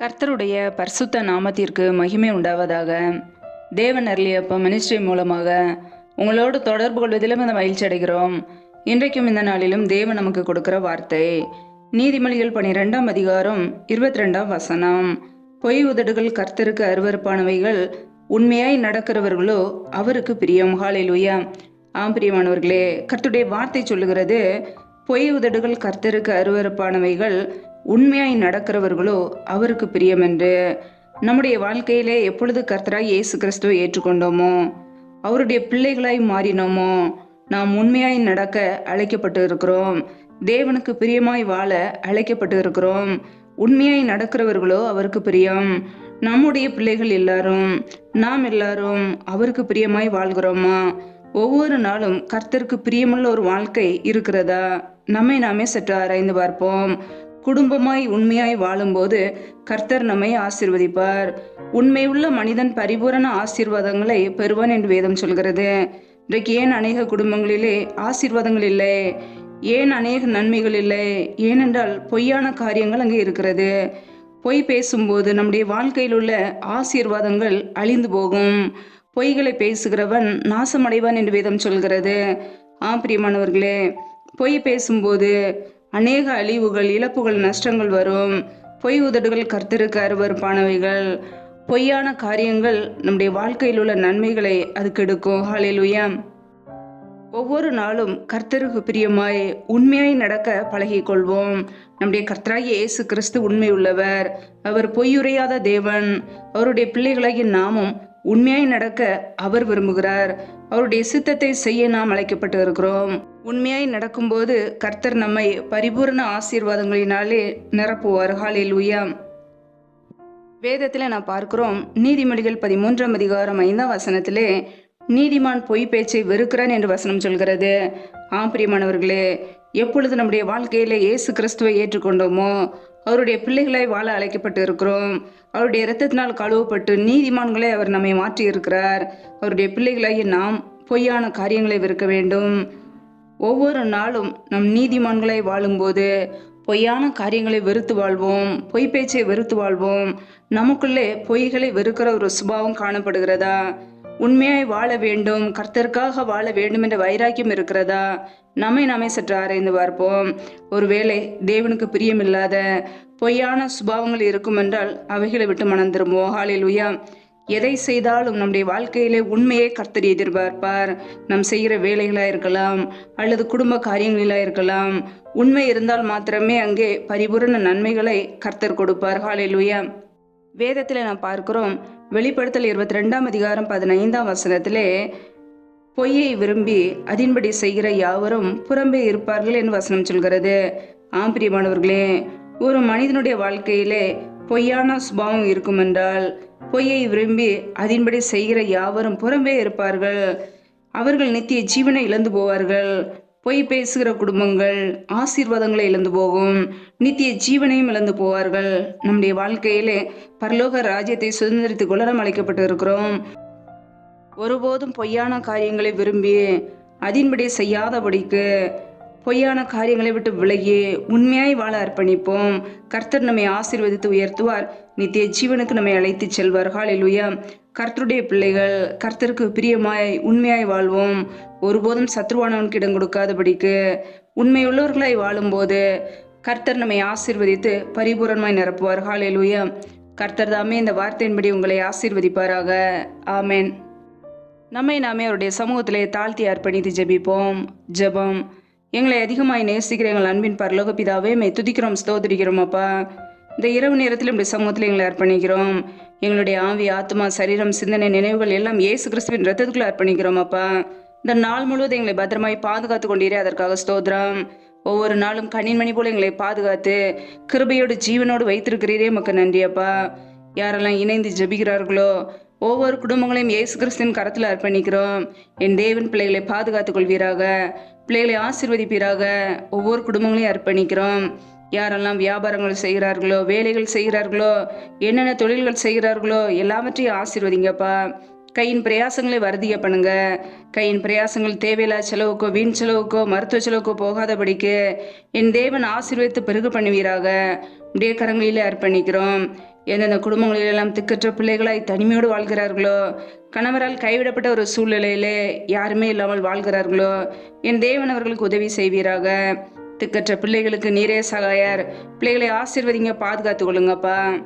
கர்த்தருடைய பரிசுத்த நாமத்திற்கு மகிமை உண்டாவதாக. தேவன் அருளியப்ப மினிஸ்ட்ரி மூலமாக உங்களோடு தொடர்பு கொள்வதிலும் இந்த மகிழ்ச்சி அடைகிறோம். இன்றைக்கும் இந்த நாளிலும் தேவன் நமக்கு கொடுக்கிற வார்த்தை நீதிமொழிகள் 12ஆம் அதிகாரம் 22ஆம் வசனம். பொய் உதடுகள் கர்த்தருக்கு அருவருப்பானவைகள், உண்மையாய் நடக்கிறவர்களோ அவருக்கு பிரியம். ஹல்லேலூயா. ஆம் பிரியமானவர்களே, கர்த்தருடைய வார்த்தை சொல்லுகிறது, பொய் உதடுகள் கர்த்தருக்கு அருவருப்பானவைகள், உண்மையாய் நடக்கிறவர்களோ அவருக்கு பிரியம் என்று. நம்முடைய வாழ்க்கையிலே எப்பொழுது கர்த்தராய் இயேசு கிறிஸ்துவை ஏற்றுக்கொண்டோமோ, அவருடைய பிள்ளைகளாய் மாறினோமோ, நாம் உண்மையாய் நடக்க அழைக்கப்பட்டு இருக்கிறோம். தேவனுக்கு பிரியமாய் வாழ அழைக்கப்பட்டு இருக்கிறோம். உண்மையாய் நடக்கிறவர்களோ அவருக்கு பிரியம். நம்முடைய பிள்ளைகள் எல்லாரும், நாம் எல்லாரும் அவருக்கு பிரியமாய் வாழ்கிறோமா? ஒவ்வொரு நாளும் கர்த்தருக்கு பிரியமுள்ள ஒரு வாழ்க்கை இருக்கிறதா? நம்மை நாமே சற்று ஆராய்ந்து பார்ப்போம். குடும்பமாய் உண்மையாய் வாழும்போது கர்த்தர் நம்மை ஆசீர்வதிப்பார். உண்மையுள்ள மனிதன் பரிபூரண ஆசீர்வாதங்களை பெறுவான் என்று வேதம் சொல்கிறது. இன்றைக்கு ஏன் அநேக குடும்பங்களிலே ஆசீர்வாதங்கள் இல்லை? ஏன் அநேக நன்மைகள் இல்லை? ஏனென்றால் பொய்யான காரியங்கள் அங்கே இருக்கிறது. பொய் பேசும்போது நம்முடைய வாழ்க்கையில் உள்ள ஆசீர்வாதங்கள் அழிந்து போகும். பொய்களை பேசுகிறவன் நாசமடைவான் என்று வேதம் சொல்கிறது. பிரியமானவர்களே, பொய் பேசும்போது அநேக அழிவுகள், இழப்புகள், நஷ்டங்கள் வரும். பொய் உதடுகள் கர்த்தருக்கு அருவருப்பானவைகள். பொய்யான காரியங்கள் நம்முடைய வாழ்க்கையில் உள்ள நன்மைகளை அது கெடுக்கும். ஹல்லேலூயா. ஒவ்வொரு நாளும் கர்த்தருக்கு பிரியமாய் உண்மையாய் நடக்க பழகிக் கொள்வோம். நம்முடைய கர்த்தராகிய இயேசு கிறிஸ்து உண்மை உள்ளவர். அவர் பொய்யுரையாத தேவன். அவருடைய பிள்ளைகளாகிய நாமும் உண்மையாய் நடக்க அவர் விரும்புகிறார். அவருடைய சித்தத்தை செய்ய நாம் அழைக்கப்பட்டு இருக்கிறோம். உண்மையாய் நடக்கும்போது கர்த்தர் நம்மை பரிபூரண ஆசீர்வாதங்களினாலே நிரப்புவார். ஹல்லேலூயா. வேதத்தில் நான் பார்க்கிறோம், நீதிமொழிகள் 13ஆம் அதிகாரம் 5ஆம் வசனத்திலே, நீதிமான் பொய் பேச்சை வெறுக்கிறான் என்று வசனம் சொல்கிறது. பிரியமானவர்களே, எப்பொழுது நம்முடைய வாழ்க்கையில இயேசு கிறிஸ்துவை ஏற்றுக்கொண்டோமோ, அவருடைய பிள்ளைகளாய் வாழ அழைக்கப்பட்டு இருக்கிறோம். அவருடைய இரத்தத்தினால் கழுவப்பட்டு நீதிமான்களை அவர் நம்மை மாற்றி இருக்கிறார். அவருடைய பிள்ளைகளாகி நாம் பொய்யான காரியங்களை வெறுக்க வேண்டும். ஒவ்வொரு நாளும் நம் நீதிமான்களை வாழும்போது பொய்யான காரியங்களை வெறுத்து வாழ்வோம். பொய் பேச்சை வெறுத்து வாழ்வோம். நமக்குள்ளே பொய்களை வெறுக்கிற ஒரு சுபாவம் காணப்படுகிறதா? உண்மையாய் வாழ வேண்டும், கர்த்தருக்காக வாழ வேண்டும் என்ற வைராக்கியம் இருக்கிறதா? நம்மை நாமே சற்று ஆராய்ந்து பார்ப்போம். ஒருவேளை தேவனுக்கு பிரியமில்லாத பொய்யான சுபாவங்கள் இருக்கும் என்றால் அவைகளை விட்டு மனம் திரும்புவோம். ஹல்லேலூயா. எதை செய்தாலும் நம்முடைய வாழ்க்கையிலே உண்மையை கர்த்தர் எதிர்பார்ப்பார். நாம் செய்கிற வேலைகளாக இருக்கலாம், அல்லது குடும்ப காரியங்களிலாக இருக்கலாம். உண்மை இருந்தால் மாத்திரமே அங்கே பரிபூரண நன்மைகளை கர்த்தர் கொடுப்பார். ஹல்லேலூயா. வேதத்தில் நாம் பார்க்கிறோம், வெளிப்படுத்தல் 22ஆம் அதிகாரம் 15ஆம் வசனத்திலே, பொய்யை விரும்பி அதின்படி செய்கிற யாவரும் புறம்பே இருப்பார்கள் என்று வசனம் சொல்கிறது. பிரியமானவர்களே, ஒரு மனிதனுடைய வாழ்க்கையிலே பொய்யான சுபாவம் இருக்கும் என்றால், பொய்யை விரும்பி அதின்படி செய்கிற யாவரும் புறம்பே இருப்பார்கள். அவர்கள் நித்திய ஜீவனை இழந்து போவார்கள். பொய் பேசுகிற குடும்பங்கள் ஆசீர்வாதங்களை இழந்து போகும், நித்திய ஜீவனையும் இழந்து போவார்கள். நம்முடைய வாழ்க்கையிலே பரலோக ராஜ்யத்தை சுதந்திரித்துக் கொள்ள நாம் அழைக்கப்பட்டு இருக்கிறோம். ஒருபோதும் பொய்யான காரியங்களை விரும்பி அதின்படி செய்யாதபடிக்கு பொய்யான காரியங்களை விட்டு விலகி உண்மையாய் வாழ அர்ப்பணிப்போம். கர்த்தர் நம்மை ஆசீர்வதித்து உயர்த்துவார். நித்திய ஜீவனுக்கு நம்மை அழைத்து செல்வார். ஹல்லேலூயா. கர்த்தருடைய பிள்ளைகள் கர்த்தருக்கு பிரியமாய் உண்மையாய் வாழ்வோம். ஒருபோதும் சத்ருவானவனுக்கு இடம் கொடுக்காதபடிக்கு உண்மையுள்ளவர்களாய் வாழும்போது கர்த்தர் நம்மை ஆசீர்வதித்து பரிபூரணமாய் நிரப்புவார். ஹல்லேலூயா. கர்த்தர் தாமே இந்த வார்த்தையின்படி உங்களை ஆசீர்வதிப்பாராக. ஆமென். நம்மை நாமே அவருடைய சமூகத்திலே தாழ்த்தி அர்ப்பணித்து ஜெபிப்போம். ஜெபம். எங்களை அதிகமாய் நேசிக்கிற எங்கள் அன்பின் பரலோக பிதாவே, மை துதிக்கிறோம், ஸ்தோத்திரிக்கிறோம். அப்பா, இந்த இரவு நேரத்தில் இப்படி சமூகத்தில் எங்களை அர்ப்பணிக்கிறோம். எங்களுடைய ஆவி, ஆத்மா, சரீரம், சிந்தனை, நினைவுகள் எல்லாம் இயேசு கிறிஸ்துவின் இரத்தத்துக்குள்ள அர்ப்பணிக்கிறோம். அப்பா, இந்த நாள் முழுவதும் எங்களை பத்திரமாய் பாதுகாத்து கொண்டீரே, அதற்காக ஸ்தோத்திரம். ஒவ்வொரு நாளும் கண்ணின்மணி போல எங்களை பாதுகாத்து கிருபையோடு ஜீவனோடு வைத்திருக்கிறீரே, உமக்கு நன்றி. அப்பா, யாரெல்லாம் இணைந்து ஜெபிக்கிறார்களோ ஒவ்வொரு குடும்பங்களையும் இயேசு கிறிஸ்துவின் கரத்தில் அர்ப்பணிக்கிறோம். என் தேவன் பிள்ளைகளை பாதுகாத்துக் கொள்வீராக, பிள்ளைகளை ஆசீர்வதிப்பீராக. ஒவ்வொரு குடும்பங்களையும் அர்ப்பணிக்கிறோம். யாரெல்லாம் வியாபாரங்கள் செய்கிறார்களோ, வேலைகள் செய்கிறார்களோ, என்னென்ன தொழில்கள் செய்கிறார்களோ எல்லாவற்றையும் ஆசீர்வதிங்கப்பா. கையின் பிரயாசங்களை வருதிய பண்ணுங்க. கையின் பிரயாசங்கள் தேவையில்லா செலவுக்கோ, வீண் செலவுக்கோ, மருத்துவ செலவுக்கோ போகாதபடிக்கு என் தேவன் ஆசீர்வதித்து பெருக பண்ணுவீராக. உடைய கரங்களிலே அர்ப்பணிக்கிறோம். எந்தெந்த குடும்பங்களிலெல்லாம் திக்கற்ற பிள்ளைகளாய் தனிமையோடு வாழ்கிறார்களோ, கணவரால் கைவிடப்பட்ட ஒரு சூழ்நிலையிலே யாருமே இல்லாமல் வாழ்கிறார்களோ, என் தேவன் அவர்களுக்கு உதவி செய்வீராக. திக்கற்ற பிள்ளைகளுக்கு நீரே சகாயர். பிள்ளைகளை ஆசீர்வதிங்க, பாதுகாத்து கொள்ளுங்கப்பா.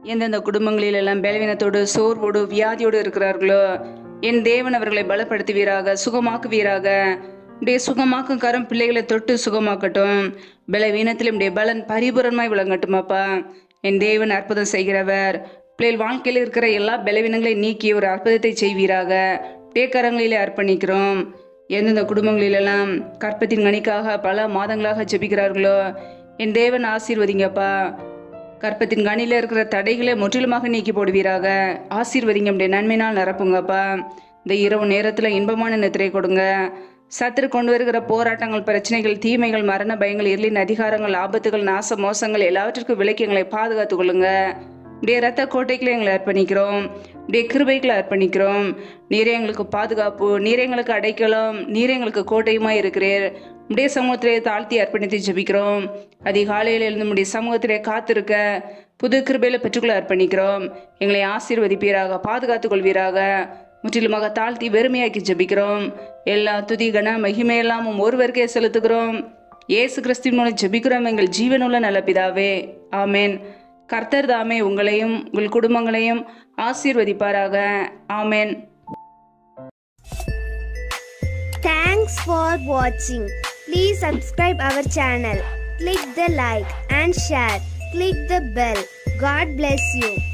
எந்தெந்த குடும்பங்களிலெல்லாம் பலவீனத்தோடு சோர்வோடு வியாதியோடு இருக்கிறார்களோ, என் தேவன் அவர்களை பலப்படுத்துவீராக, சுகமாக்குவீராக. உடைய சுகமாக்கும் கரம் பிள்ளைகளை தொட்டு சுகமாக்கட்டும். பலவீனத்தில் உடைய பலன் பரிபூரணமாய் விளங்கட்டுமாப்பா. என் தேவன் அற்புதம் செய்கிறவர். பிள்ளைகள் வாழ்க்கையில் இருக்கிற எல்லா பலவீனங்களையும் நீக்கி ஒரு அற்புதத்தை செய்வீராக. கரங்களிலே அர்ப்பணிக்கிறோம். எந்தெந்த குடும்பங்களிலெல்லாம் கற்பத்தின் கனிக்காக பல மாதங்களாக ஜெபிக்கிறார்களோ, என் தேவன் ஆசீர்வதிங்கப்பா. கற்பத்தின் கனியில் இருக்கிற தடைகளை முற்றிலுமாக நீக்கி போடுவீராக. ஆசீர்வதிங்க, உடைய நன்மையினால் நிரப்புங்கப்பா. இந்த இரவு நேரத்தில் இன்பமான நித்திரை கொடுங்க. சத்துரு கொண்டு வருகிற போராட்டங்கள், பிரச்சனைகள், தீமைகள், மரண பயங்கள், இருளின் அதிகாரங்கள், ஆபத்துகள், நாச மோசங்கள் எல்லாவற்றிற்கும் விலக்கி எங்களை பாதுகாத்து கொள்ளுங்க. உடைய ரத்த கோட்டைகளை எங்களை அர்ப்பணிக்கிறோம். உடைய கிருபைகளை அர்ப்பணிக்கிறோம். நீரே எங்களுக்கு பாதுகாப்பு, நீரே எங்களுக்கு அடைக்கலம், நீரே எங்களுக்கு கோட்டையுமாய் இருக்கிறீர். உடைய சமூகத்திலே தாழ்த்தி அர்ப்பணித்து ஜெபிக்கிறோம். அதிகாலையில் எழுந்து நம்முடைய சமூகத்திலே காத்திருக்க புது கிருபையில பெற்றுக்கொள்ள அர்ப்பணிக்கிறோம். எங்களை ஆசீர்வதிப்பீராக, பாதுகாத்துக் கொள்வீராக. முற்றிலுமாக தாழ்த்தி வெறுமையாக்கி ஜெபிக்கிறோம். எல்லா துதி கன மகிமையெல்லாமும் ஒருவருக்கே செலுத்துகிறோம். இயேசு கிறிஸ்துவின் மூலம் ஜெபிக்கிறோம் எங்கள் ஜீவனுள்ள நல்ல பிதாவே, ஆமேன். கர்த்தர் தாமே உங்களையும் உங்கள் குடும்பங்களையும் ஆசீர்வதிப்பாராக. ஆமேன். Thanks for watching. Please subscribe our channel. Click the like and share. Click the bell. God bless you.